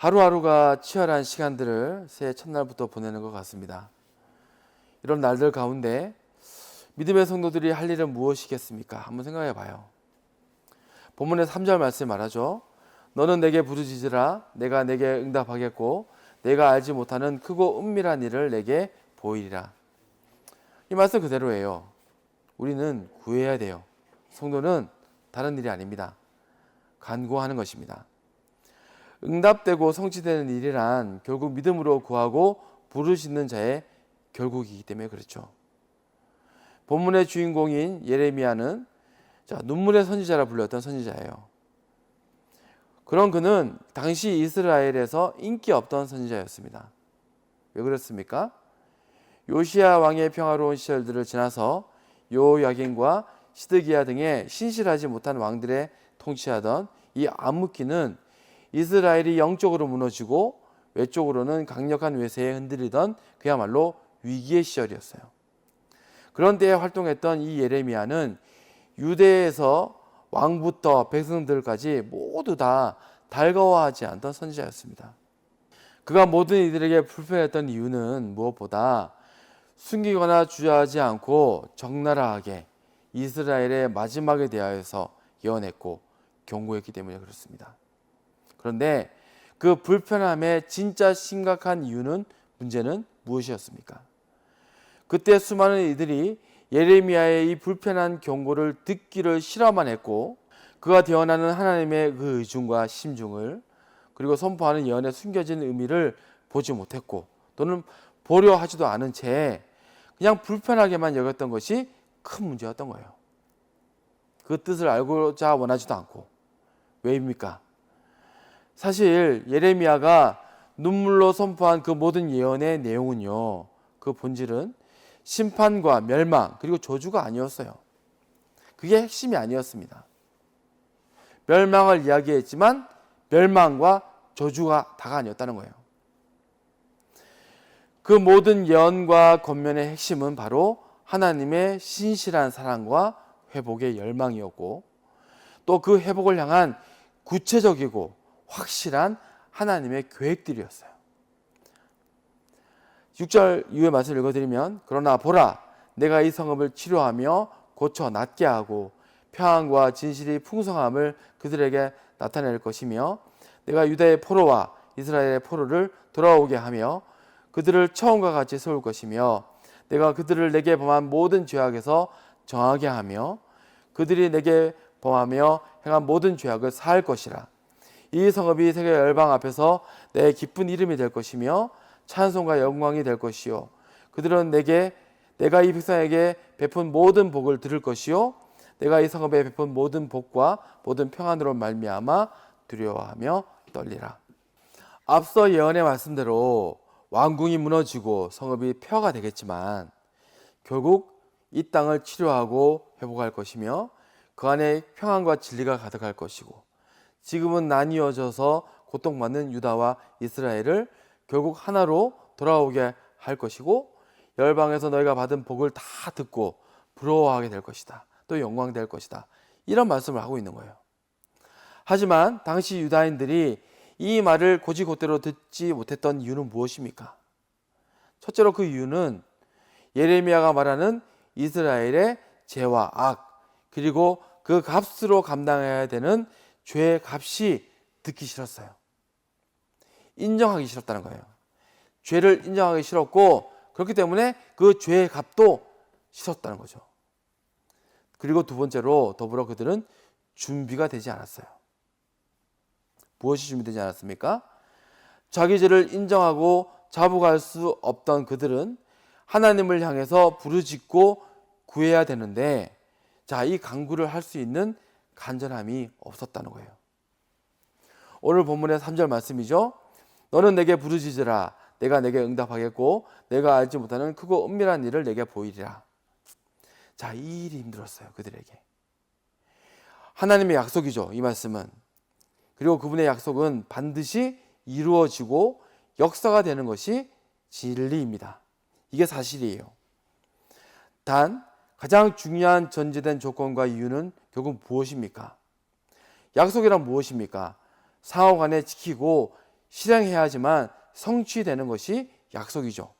하루하루가 치열한 시간들을 새해 첫날부터 보내는 것 같습니다. 이런 날들 가운데 믿음의 성도들이 할 일은 무엇이겠습니까? 한번 생각해 봐요. 본문의 3절 말씀이 말하죠. 너는 내게 부르짖으라 내가 내게 응답하겠고 내가 알지 못하는 크고 은밀한 일을 내게 보이리라. 이 말씀 그대로예요. 우리는 구해야 돼요. 성도는 다른 일이 아닙니다. 간구하는 것입니다. 응답되고 성취되는 일이란 결국 믿음으로 구하고 부르짖는 자의 결국이기 때문에 그렇죠. 본문의 주인공인 예레미야는 눈물의 선지자라 불렸던 선지자예요. 그런 그는 당시 이스라엘에서 인기 없던 선지자였습니다. 왜 그렇습니까? 요시야 왕의 평화로운 시절들을 지나서 요야긴과 시드기야 등의 신실하지 못한 왕들의 통치하던 이 암흑기는 이스라엘이 영적으로 무너지고 외적으로는 강력한 외세에 흔들리던 그야말로 위기의 시절이었어요. 그런 때에 활동했던 이 예레미야는 유대에서 왕부터 백성들까지 모두 다 달가워하지 않던 선지자였습니다. 그가 모든 이들에게 불편했던 이유는 무엇보다 숨기거나 주저하지 않고 적나라하게 이스라엘의 마지막에 대하여서 예언했고 경고했기 때문에 그렇습니다. 그런데 그 불편함의 진짜 심각한 문제는 무엇이었습니까? 그때 수많은 이들이 예레미야의 이 불편한 경고를 듣기를 싫어만 했고 그가 대언하는 하나님의 그 의중과 심중을 그리고 선포하는 예언에 숨겨진 의미를 보지 못했고 또는 보려 하지도 않은 채 그냥 불편하게만 여겼던 것이 큰 문제였던 거예요. 그 뜻을 알고자 원하지도 않고. 왜입니까? 사실 예레미야가 눈물로 선포한 그 모든 예언의 내용은요, 그 본질은 심판과 멸망 그리고 저주가 아니었어요. 그게 핵심이 아니었습니다. 멸망을 이야기했지만 멸망과 저주가 다가 아니었다는 거예요. 그 모든 예언과 권면의 핵심은 바로 하나님의 신실한 사랑과 회복의 열망이었고 또 그 회복을 향한 구체적이고 확실한 하나님의 계획들이었어요. 6절 이후의 말씀을 읽어드리면 그러나 보라 내가 이 성읍을 치료하며 고쳐 낫게 하고 평안과 진실이 풍성함을 그들에게 나타낼 것이며 내가 유다의 포로와 이스라엘의 포로를 돌아오게 하며 그들을 처음과 같이 세울 것이며 내가 그들을 내게 범한 모든 죄악에서 정하게 하며 그들이 내게 범하며 행한 모든 죄악을 사할 것이라. 이 성읍이 세계 열방 앞에서 내 기쁜 이름이 될 것이며 찬송과 영광이 될 것이요 그들은 내가 이 백성에게 베푼 모든 복을 들을 것이요 내가 이 성읍에 베푼 모든 복과 모든 평안으로 말미암아 두려워하며 떨리라. 앞서 예언의 말씀대로 왕궁이 무너지고 성읍이 폐허가 되겠지만 결국 이 땅을 치료하고 회복할 것이며 그 안에 평안과 진리가 가득할 것이고 지금은 나뉘어져서 고통받는 유다와 이스라엘을 결국 하나로 돌아오게 할 것이고 열방에서 너희가 받은 복을 다 듣고 부러워하게 될 것이다. 또 영광될 것이다. 이런 말씀을 하고 있는 거예요. 하지만 당시 유다인들이 이 말을 곧이곧대로 듣지 못했던 이유는 무엇입니까? 첫째로 그 이유는 예레미야가 말하는 이스라엘의 죄와 악 그리고 그 값으로 감당해야 되는 죄의 값이 듣기 싫었어요. 인정하기 싫었다는 거예요. 죄를 인정하기 싫었고 그렇기 때문에 그 죄의 값도 싫었다는 거죠. 그리고 두 번째로 더불어 그들은 준비가 되지 않았어요. 무엇이 준비되지 않았습니까? 자기 죄를 인정하고 자복할 수 없던 그들은 하나님을 향해서 부르짖고 구해야 되는데 이 간구를 할 수 있는 간절함이 없었다는 거예요. 오늘 본문의 3절 말씀이죠. 너는 내게 부르짖으라 내가 내게 응답하겠고 내가 알지 못하는 크고 은밀한 일을 내게 보이리라. 이 일이 힘들었어요. 그들에게. 하나님의 약속이죠. 이 말씀은. 그리고 그분의 약속은 반드시 이루어지고 역사가 되는 것이 진리입니다. 이게 사실이에요. 단 가장 중요한 전제된 조건과 이유는 결국 무엇입니까? 약속이란 무엇입니까? 상호간에 지키고 실행해야지만 성취되는 것이 약속이죠.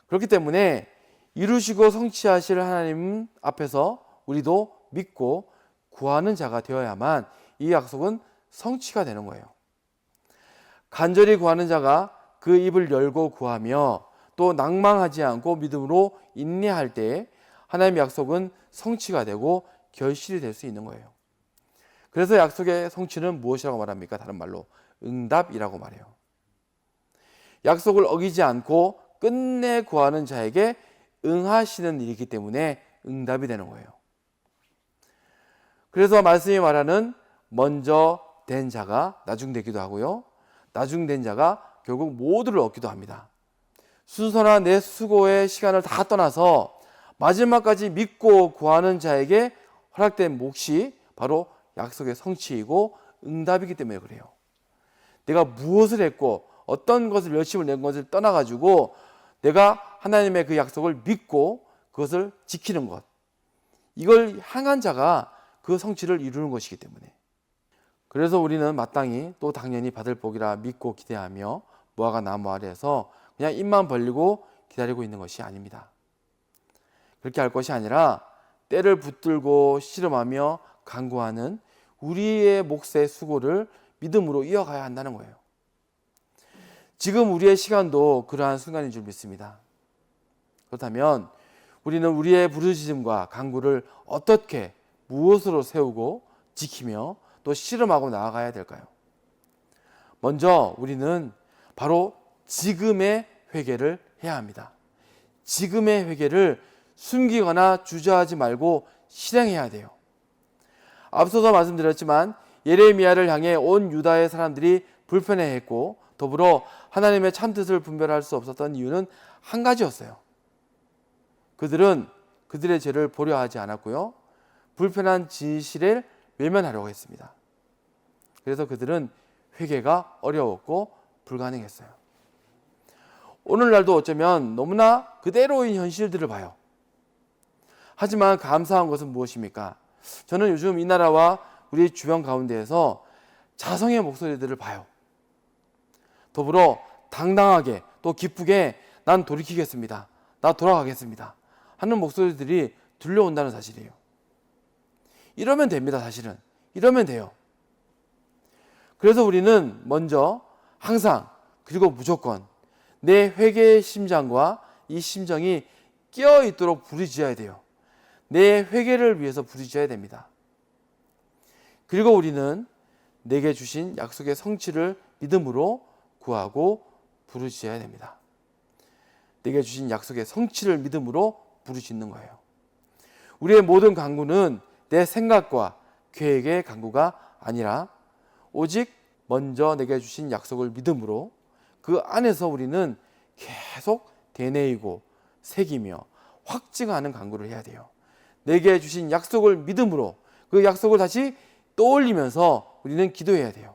그렇기 때문에 이루시고 성취하실 하나님 앞에서 우리도 믿고 구하는 자가 되어야만 이 약속은 성취가 되는 거예요. 간절히 구하는 자가 그 입을 열고 구하며 또 낭망하지 않고 믿음으로 인내할 때 하나님의 약속은 성취가 되고 결실이 될 수 있는 거예요. 그래서 약속의 성취는 무엇이라고 말합니까? 다른 말로 응답이라고 말해요. 약속을 어기지 않고 끝내 구하는 자에게 응하시는 일이기 때문에 응답이 되는 거예요. 그래서 말씀이 말하는 먼저 된 자가 나중되기도 하고요. 나중된 자가 결국 모두를 얻기도 합니다. 순서나 내 수고의 시간을 다 떠나서 마지막까지 믿고 구하는 자에게 허락된 몫이 바로 약속의 성취이고 응답이기 때문에 그래요. 내가 무엇을 했고 어떤 것을 열심을 낸 것을 떠나가지고 내가 하나님의 그 약속을 믿고 그것을 지키는 것, 이걸 향한 자가 그 성취를 이루는 것이기 때문에, 그래서 우리는 마땅히 또 당연히 받을 복이라 믿고 기대하며 무화과 나무 아래에서 그냥 입만 벌리고 기다리고 있는 것이 아닙니다. 그렇게 할 것이 아니라 때를 붙들고 씨름하며 간구하는 우리의 몫의 수고를 믿음으로 이어가야 한다는 거예요. 지금 우리의 시간도 그러한 순간인 줄 믿습니다. 그렇다면 우리는 우리의 부르짖음과 간구를 어떻게, 무엇으로 세우고 지키며 또 씨름하고 나아가야 될까요? 먼저 우리는 바로 지금의 회개를 해야 합니다. 지금의 회개를 숨기거나 주저하지 말고 실행해야 돼요. 앞서서 말씀드렸지만 예레미야를 향해 온 유다의 사람들이 불편해했고 더불어 하나님의 참뜻을 분별할 수 없었던 이유는 한 가지였어요. 그들은 그들의 죄를 보려 하지 않았고요. 불편한 진실을 외면하려고 했습니다. 그래서 그들은 회개가 어려웠고 불가능했어요. 오늘날도 어쩌면 너무나 그대로인 현실들을 봐요. 하지만 감사한 것은 무엇입니까? 저는 요즘 이 나라와 우리 주변 가운데에서 자성의 목소리들을 봐요. 더불어 당당하게 또 기쁘게 난 돌이키겠습니다, 나 돌아가겠습니다 하는 목소리들이 들려온다는 사실이에요. 이러면 됩니다. 사실은 이러면 돼요. 그래서 우리는 먼저 항상 그리고 무조건 내 회개의 심장과 이 심정이 깨어 있도록 부르짖어야 돼요. 내 회개를 위해서 부르짖어야 됩니다. 그리고 우리는 내게 주신 약속의 성취를 믿음으로 구하고 부르짖어야 됩니다. 내게 주신 약속의 성취를 믿음으로 부르짖는 거예요. 우리의 모든 간구는 내 생각과 계획의 간구가 아니라 오직 먼저 내게 주신 약속을 믿음으로 그 안에서 우리는 계속 되뇌이고 새기며 확증하는 간구를 해야 돼요. 내게 주신 약속을 믿음으로 그 약속을 다시 떠올리면서 우리는 기도해야 돼요.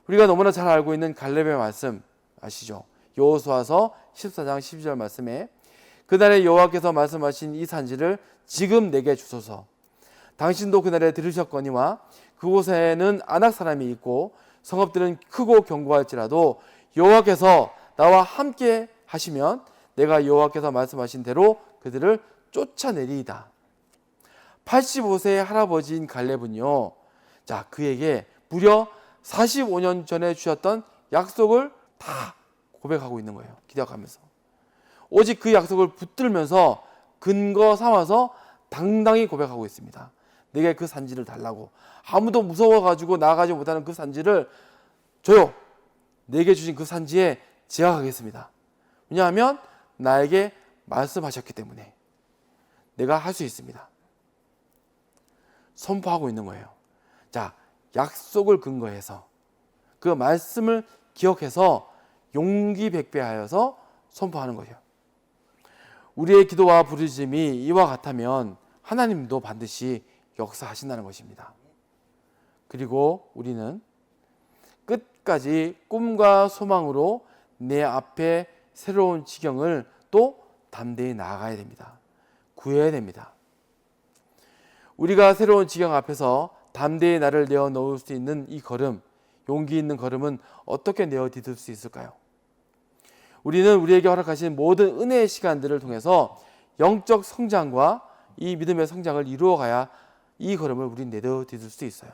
우리가 너무나 잘 알고 있는 갈렙의 말씀 아시죠? 여호수아서 14장 12절 말씀에 그날에 여호와께서 말씀하신 이 산지를 지금 내게 주소서. 당신도 그날에 들으셨거니와 그곳에는 아낙 사람이 있고 성읍들은 크고 견고할지라도 여호와께서 나와 함께 하시면 내가 여호와께서 말씀하신 대로 그들을 쫓아내리이다. 85세의 할아버지인 갈렙은요, 자, 그에게 무려 45년 전에 주셨던 약속을 다 고백하고 있는 거예요. 기억하면서 오직 그 약속을 붙들면서 근거 삼아서 당당히 고백하고 있습니다. 내게 그 산지를 달라고. 아무도 무서워가지고 나아가지 못하는 그 산지를 줘요. 내게 주신 그 산지에 제가 가겠습니다. 왜냐하면 나에게 말씀하셨기 때문에 내가 할 수 있습니다. 선포하고 있는 거예요. 자, 약속을 근거해서 그 말씀을 기억해서 용기 백배하여서 선포하는 거예요. 우리의 기도와 부르짖음이 이와 같다면 하나님도 반드시 역사하신다는 것입니다. 그리고 우리는 끝까지 꿈과 소망으로 내 앞에 새로운 지경을 또 담대히 나아가야 됩니다. 구해야 됩니다. 우리가 새로운 지경 앞에서 담대히 나를 내어 놓을 수 있는 이 걸음, 용기 있는 걸음은 어떻게 내어디딜 수 있을까요? 우리는 우리에게 허락하신 모든 은혜의 시간들을 통해서 영적 성장과 이 믿음의 성장을 이루어가야 이 걸음을 우린 내어디딜 수 있어요.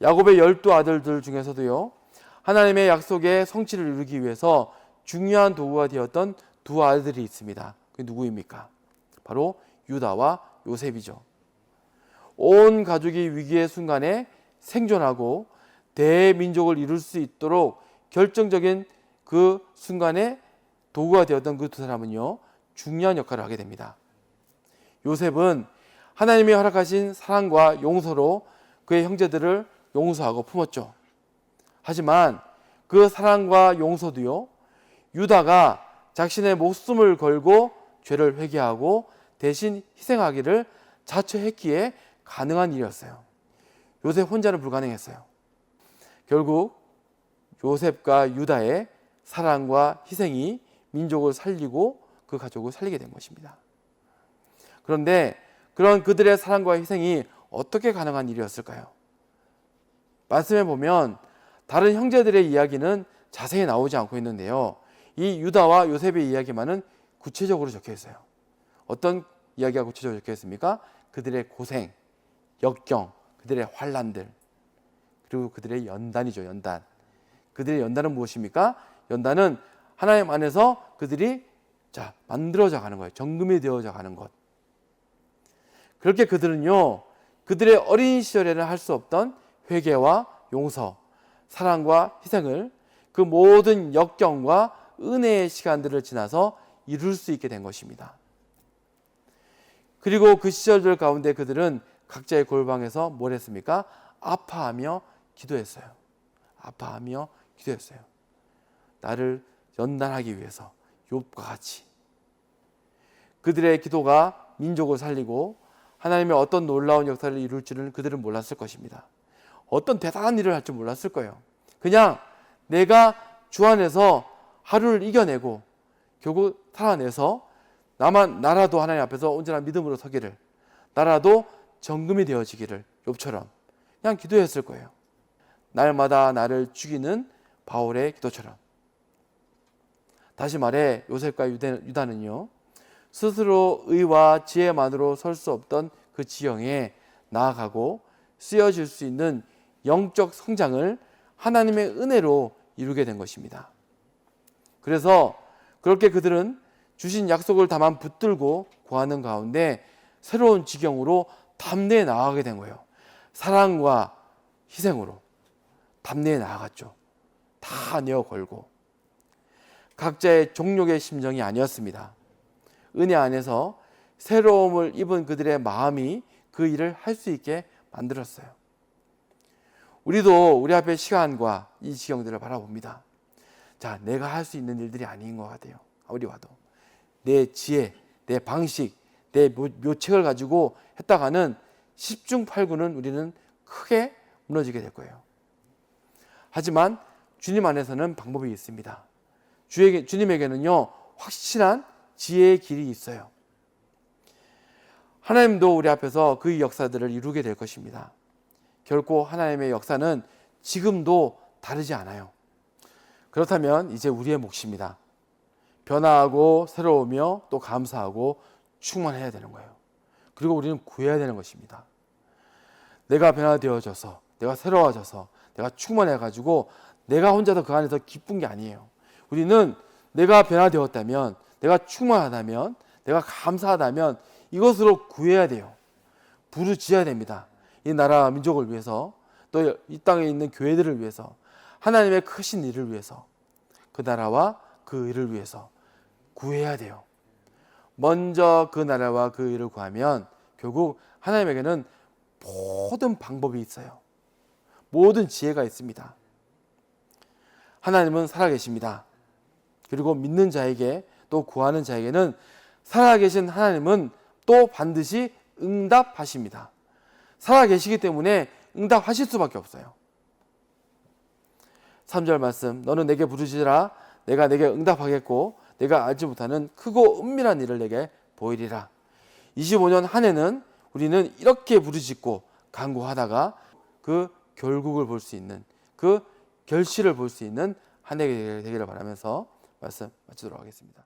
야곱의 12 아들들 중에서도요, 하나님의 약속의 성취를 이루기 위해서 중요한 도구가 되었던 두 아들이 있습니다. 그게 누구입니까? 바로 유다와 요셉이죠. 온 가족이 위기의 순간에 생존하고 대민족을 이룰 수 있도록 결정적인 그 순간에 도구가 되었던 그 두 사람은요, 중요한 역할을 하게 됩니다. 요셉은 하나님이 허락하신 사랑과 용서로 그의 형제들을 용서하고 품었죠. 하지만 그 사랑과 용서도요, 유다가 자신의 목숨을 걸고 죄를 회개하고 대신 희생하기를 자처했기에 가능한 일이었어요. 요셉 혼자는 불가능했어요. 결국 요셉과 유다의 사랑과 희생이 민족을 살리고 그 가족을 살리게 된 것입니다. 그런데 그런 그들의 사랑과 희생이 어떻게 가능한 일이었을까요? 말씀해 보면 다른 형제들의 이야기는 자세히 나오지 않고 있는데요, 이 유다와 요셉의 이야기만은 구체적으로 적혀 있어요. 어떤 이야기가 구체적으로 적혀 있습니까? 그들의 고생, 역경, 그들의 환난들, 그리고 그들의 연단이죠. 연단. 그들의 연단은 무엇입니까? 연단은 하나님 안에서 그들이 만들어져 가는 거예요. 정금이 되어져 가는 것. 그렇게 그들은요, 그들의 어린 시절에는 할 수 없던 회개와 용서, 사랑과 희생을 그 모든 역경과 은혜의 시간들을 지나서 이룰 수 있게 된 것입니다. 그리고 그 시절들 가운데 그들은 각자의 골방에서 뭘 했습니까? 아파하며 기도했어요. 아파하며 기도했어요. 나를 연단하기 위해서, 욥과 같이. 그들의 기도가 민족을 살리고 하나님의 어떤 놀라운 역사를 이룰 줄은 그들은 몰랐을 것입니다. 어떤 대단한 일을 할 줄 몰랐을 거예요. 그냥 내가 주 안에서 하루를 이겨내고 결국 살아내서 나라도 하나님 앞에서 온전한 믿음으로 서기를, 나라도 정금이 되어지기를, 욥처럼 그냥 기도했을 거예요. 날마다 나를 죽이는 바울의 기도처럼. 다시 말해 요셉과 유다는요, 스스로 의와 지혜만으로 설 수 없던 그 지형에 나아가고 쓰여질 수 있는 영적 성장을 하나님의 은혜로 이루게 된 것입니다. 그래서 그렇게 그들은 주신 약속을 다만 붙들고 구하는 가운데 새로운 지경으로 담대히 나아가게 된 거예요. 사랑과 희생으로 담대히 나아갔죠. 다 내어 걸고. 각자의 종족의 심정이 아니었습니다. 은혜 안에서 새로움을 입은 그들의 마음이 그 일을 할 수 있게 만들었어요. 우리도 우리 앞의 시간과 이 지경들을 바라봅니다. 내가 할 수 있는 일들이 아닌 것 같아요. 아무리 봐도. 내 지혜, 내 방식, 내 묘책을 가지고 했다가는 10중 8구는 우리는 크게 무너지게 될 거예요. 하지만 주님 안에서는 방법이 있습니다. 주님에게는요, 확실한 지혜의 길이 있어요. 하나님도 우리 앞에서 그 역사들을 이루게 될 것입니다. 결코 하나님의 역사는 지금도 다르지 않아요. 그렇다면 이제 우리의 몫입니다. 변화하고 새로우며 또 감사하고 충만해야 되는 거예요. 그리고 우리는 구해야 되는 것입니다. 내가 변화되어져서, 내가 새로워져서, 내가 충만해가지고 내가 혼자서 그 안에서 기쁜 게 아니에요. 우리는 내가 변화되었다면, 내가 충만하다면, 내가 감사하다면 이것으로 구해야 돼요. 부르짖어야 됩니다. 이 나라 민족을 위해서, 또 이 땅에 있는 교회들을 위해서, 하나님의 크신 일을 위해서, 그 나라와 그 일을 위해서 구해야 돼요. 먼저 그 나라와 그 일을 구하면 결국 하나님에게는 모든 방법이 있어요. 모든 지혜가 있습니다. 하나님은 살아계십니다. 그리고 믿는 자에게, 또 구하는 자에게는 살아계신 하나님은 또 반드시 응답하십니다. 살아계시기 때문에 응답하실 수밖에 없어요. 3절 말씀, 너는 내게 부르짖으라. 내가 내게 응답하겠고 내가 알지 못하는 크고 은밀한 일을 내게 보이리라. 25년 한 해는 우리는 이렇게 부르짖고 간구하다가 그 결국을 볼 수 있는, 그 결실을 볼 수 있는 한 해가 되기를 바라면서 말씀 마치도록 하겠습니다.